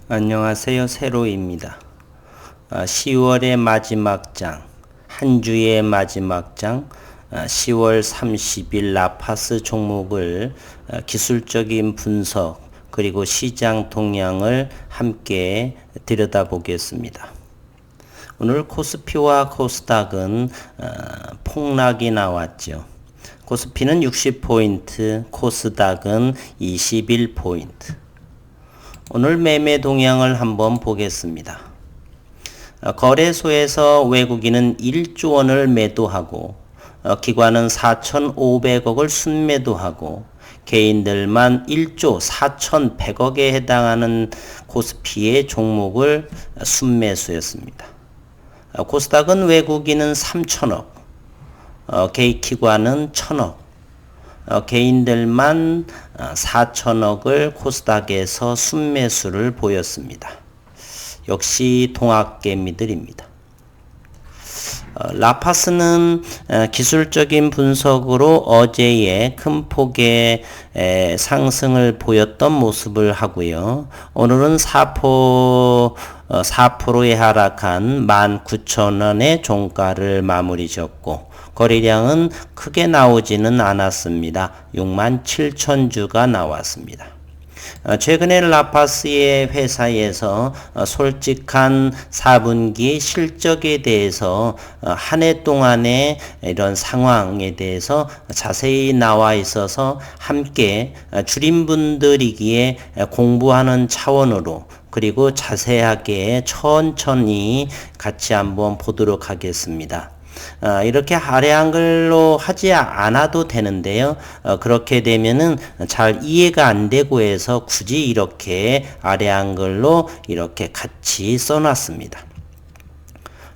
안녕하세요. 세로입니다. 10월의 마지막 장, 한 주의 마지막 장, 10월 30일 라파스 종목을 기술적인 분석 그리고 시장 동향을 함께 들여다보겠습니다. 오늘 코스피와 코스닥은 폭락이 나왔죠. 코스피는 60포인트, 코스닥은 21포인트. 오늘 매매 동향을 한번 보겠습니다. 거래소에서 외국인은 1조 원을 매도하고 기관은 4,500억을 순매도하고 개인들만 1조 4,100억에 해당하는 코스피의 종목을 순매수했습니다. 코스닥은 외국인은 3,000억, 기관은 1,000억, 개인들만 4,000억을 코스닥에서 순매수를 보였습니다. 역시 동학개미들입니다. 라파스는 기술적인 분석으로 어제의 큰 폭의 상승을 보였던 모습을 하고요. 오늘은 4%에 하락한 19,000원의 종가를 마무리 지었고 거래량은 크게 나오지는 않았습니다. 67,000주가 나왔습니다. 최근에 라파스의 회사에서 솔직한 4분기 실적에 대해서 한 해 동안의 이런 상황에 대해서 자세히 나와 있어서 함께 주린분들이기에 공부하는 차원으로 그리고 자세하게 천천히 같이 한번 보도록 하겠습니다. 이렇게 아래 한글로 하지 않아도 되는데요. 그렇게 되면은 잘 이해가 안 되고 해서 굳이 이렇게 아래 한글로 이렇게 같이 써놨습니다.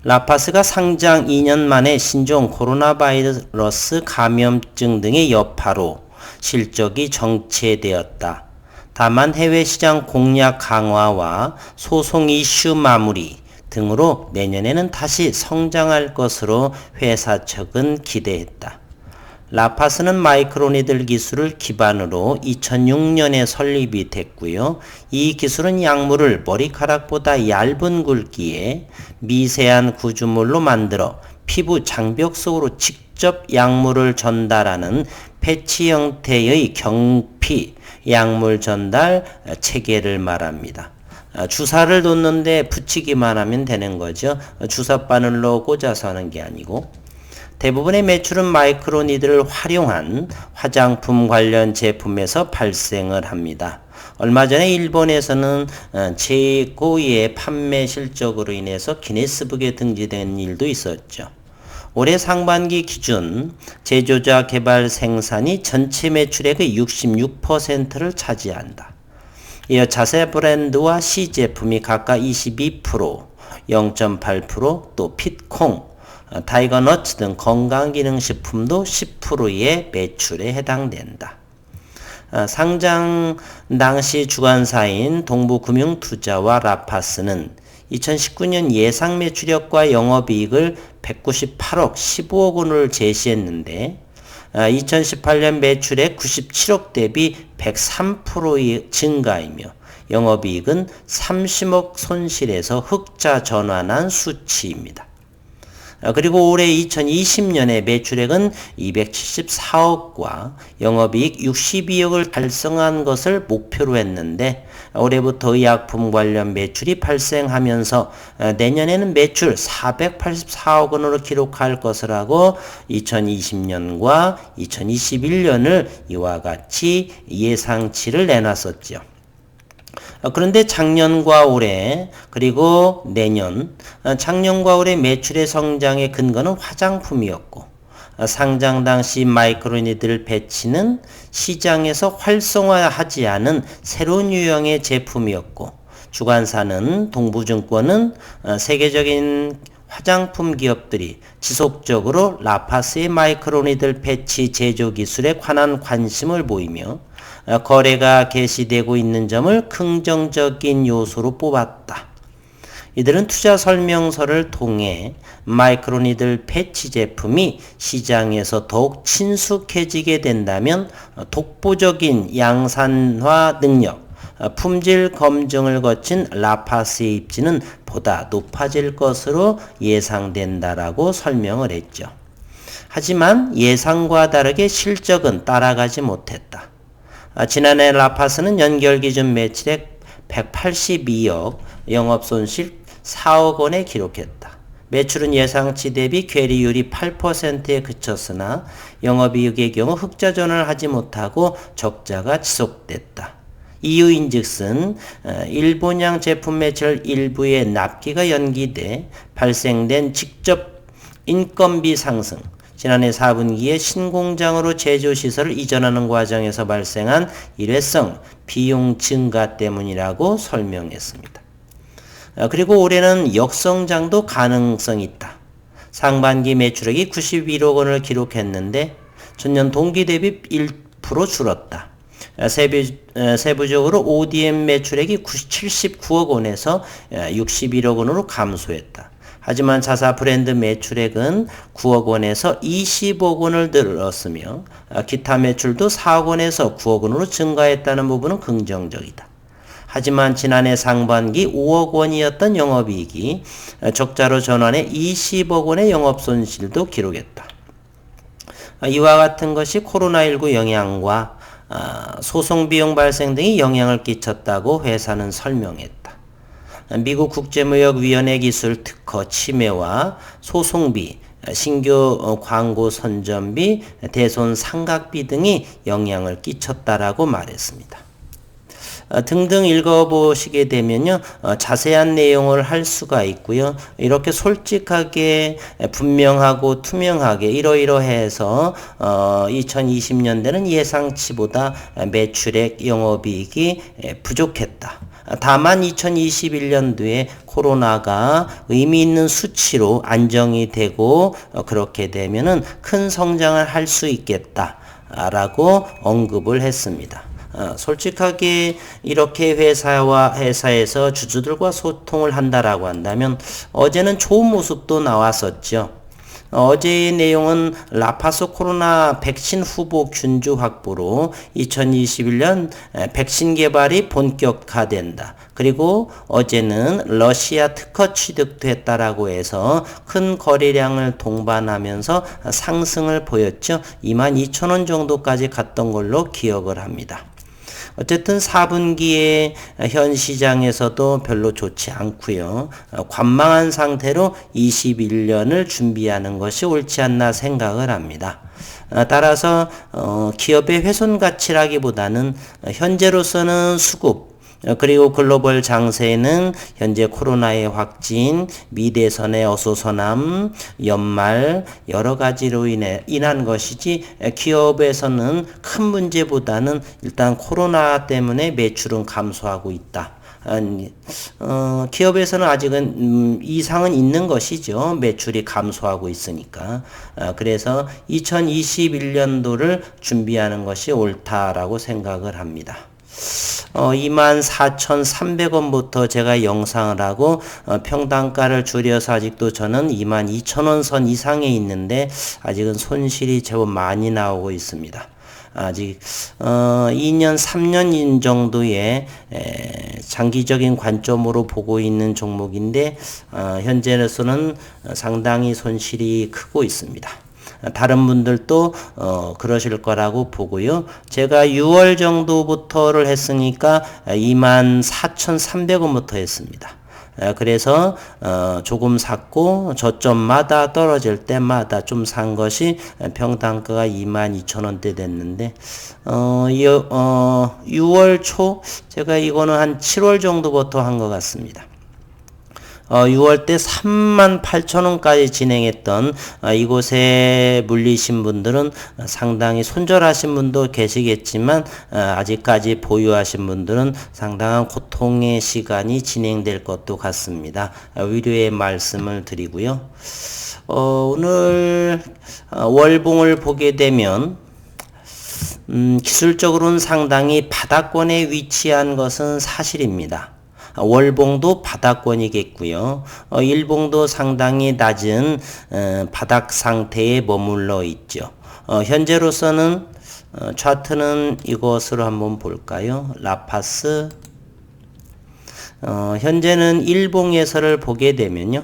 라파스가 상장 2년 만에 신종 코로나 바이러스 감염증 등의 여파로 실적이 정체되었다. 다만 해외 시장 공략 강화와 소송 이슈 마무리 등으로 내년에는 다시 성장할 것으로 회사 측은 기대했다. 라파스는 마이크로니들 기술을 기반으로 2006년에 설립이 됐고요. 이 기술은 약물을 머리카락보다 얇은 굵기에 미세한 구조물로 만들어 피부 장벽 속으로 직접 약물을 전달하는 패치 형태의 경피 약물 전달 체계를 말합니다. 주사를 놓는데 붙이기만 하면 되는 거죠. 주사 바늘로 꽂아서 하는 게 아니고 대부분의 매출은 마이크로니들을 활용한 화장품 관련 제품에서 발생을 합니다. 얼마 전에 일본에서는 최고의 판매 실적으로 인해서 기네스북에 등재된 일도 있었죠. 올해 상반기 기준 제조자 개발 생산이 전체 매출액의 66%를 차지한다. 이어 자세 브랜드와 C 제품이 각각 22%, 0.8%, 또 핏콩, 타이거너츠 등 건강기능식품도 10%의 매출에 해당된다. 상장 당시 주관사인 동부금융투자와 라파스는 2019년 예상 매출액과 영업이익을 198억 15억 원을 제시했는데 2018년 매출액 97억 대비 103%의 증가이며 영업이익은 30억 손실에서 흑자 전환한 수치입니다. 그리고 올해 2020년에 매출액은 274억과 영업이익 62억을 달성한 것을 목표로 했는데 올해부터 의약품 관련 매출이 발생하면서 내년에는 매출 484억 원으로 기록할 것이라고 2020년과 2021년을 이와 같이 예상치를 내놨었죠. 그런데 작년과 올해 그리고 내년 작년과 올해 매출의 성장의 근거는 화장품이었고 상장 당시 마이크로니들 배치는 시장에서 활성화하지 않은 새로운 유형의 제품이었고 주관사는 동부증권은 세계적인 화장품 기업들이 지속적으로 라파스의 마이크로니들 패치 제조 기술에 관한 관심을 보이며 거래가 개시되고 있는 점을 긍정적인 요소로 뽑았다. 이들은 투자 설명서를 통해 마이크로니들 패치 제품이 시장에서 더욱 친숙해지게 된다면 독보적인 양산화 능력, 품질 검증을 거친 라파스의 입지는 보다 높아질 것으로 예상된다라고 설명을 했죠. 하지만 예상과 다르게 실적은 따라가지 못했다. 지난해 라파스는 연결 기준 매출액 182억, 영업손실 4억 원에 기록했다. 매출은 예상치 대비 괴리율이 8%에 그쳤으나 영업이익의 경우 흑자 전환을 하지 못하고 적자가 지속됐다. 이유인즉슨 일본향 제품 매출 일부의 납기가 연기돼 발생된 직접 인건비 상승, 지난해 4분기에 신공장으로 제조시설을 이전하는 과정에서 발생한 일회성 비용 증가 때문이라고 설명했습니다. 그리고 올해는 역성장도 가능성이 있다. 상반기 매출액이 91억 원을 기록했는데 전년 동기 대비 1% 줄었다. 세부적으로 ODM 매출액이 79억 원에서 61억 원으로 감소했다. 하지만 자사 브랜드 매출액은 9억 원에서 20억 원을 늘었으며 기타 매출도 4억 원에서 9억 원으로 증가했다는 부분은 긍정적이다. 하지만 지난해 상반기 5억 원이었던 영업이익이 적자로 전환해 20억 원의 영업손실도 기록했다. 이와 같은 것이 코로나19 영향과 소송비용 발생 등이 영향을 끼쳤다고 회사는 설명했다. 미국 국제무역위원회 기술 특허 침해와 소송비, 신규 광고 선전비, 대손 상각비 등이 영향을 끼쳤다라고 말했습니다. 등등 읽어보시게 되면요, 자세한 내용을 할 수가 있고요. 이렇게 솔직하게 분명하고 투명하게 이러이러해서 2020년대는 예상치보다 매출액 영업이익이 부족했다. 다만 2021년도에 코로나가 의미 있는 수치로 안정이 되고 그렇게 되면은 큰 성장을 할 수 있겠다라고 언급을 했습니다. 솔직하게 이렇게 회사에서 주주들과 소통을 한다라고 한다면 어제는 좋은 모습도 나왔었죠. 어제의 내용은 라파스 코로나 백신 후보 균주 확보로 2021년 백신 개발이 본격화된다. 그리고 어제는 러시아 특허 취득됐다라고 해서 큰 거래량을 동반하면서 상승을 보였죠. 22,000원 정도까지 갔던 걸로 기억을 합니다. 어쨌든 4분기에 현 시장에서도 별로 좋지 않고요. 관망한 상태로 21년을 준비하는 것이 옳지 않나 생각을 합니다. 따라서 기업의 훼손 가치라기보다는 현재로서는 수급, 그리고 글로벌 장세는 현재 코로나의 확진, 미대선의 어수선함, 연말 여러 가지로 인한 것이지 기업에서는 큰 문제보다는 일단 코로나 때문에 매출은 감소하고 있다. 기업에서는 아직은 이상은 있는 것이죠. 매출이 감소하고 있으니까. 그래서 2021년도를 준비하는 것이 옳다라고 생각을 합니다. 24,300원부터 제가 영상을 하고 평단가를 줄여서 아직도 저는 22,000원 선 이상에 있는데 아직은 손실이 제법 많이 나오고 있습니다. 아직 2년 3년 정도의 장기적인 관점으로 보고 있는 종목인데 현재로서는 상당히 손실이 크고 있습니다. 다른 분들도 그러실 거라고 보고요. 제가 6월 정도부터를 했으니까 24,300원부터 했습니다. 그래서 조금 샀고 저점마다 떨어질 때마다 좀 산 것이 평단가가 22,000원대 됐는데 6월 초 제가 이거는 한 7월 정도부터 한 것 같습니다. 6월 때 38,000원까지 진행했던 이곳에 물리신 분들은 상당히 손절하신 분도 계시겠지만 아직까지 보유하신 분들은 상당한 고통의 시간이 진행될 것도 같습니다. 위로의 말씀을 드리고요. 오늘 월봉을 보게 되면 기술적으로는 상당히 바닥권에 위치한 것은 사실입니다. 월봉도 바닥권이겠고요. 일봉도 상당히 낮은 바닥 상태에 머물러 있죠. 현재로서는 차트는 이것으로 한번 볼까요? 라파스 현재는 일봉에서를 보게 되면요.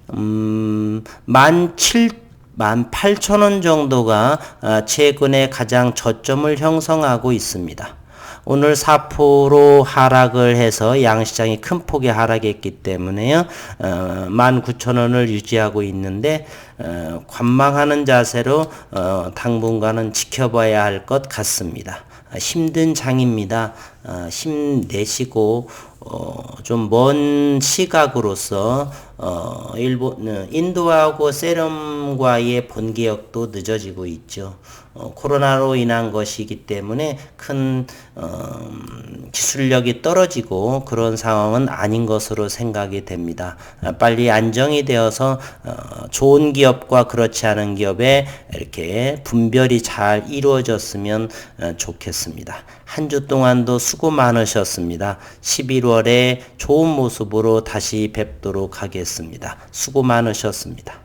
18,000원 정도가 최근에 가장 저점을 형성하고 있습니다. 오늘 4% 하락을 해서 양시장이 큰 폭의 하락했기 때문에요. 19,000원을 유지하고 있는데 관망하는 자세로 당분간은 지켜봐야 할 것 같습니다. 힘든 장입니다. 힘내시고 좀 먼 시각으로서 인도하고 세럼과의 본계역도 늦어지고 있죠. 코로나로 인한 것이기 때문에 큰 기술력이 떨어지고 그런 상황은 아닌 것으로 생각이 됩니다. 빨리 안정이 되어서 좋은 기업과 그렇지 않은 기업에 이렇게 분별이 잘 이루어졌으면 좋겠습니다. 한 주 동안도 수고 많으셨습니다. 11월에 좋은 모습으로 다시 뵙도록 하겠습니다. 수고 많으셨습니다.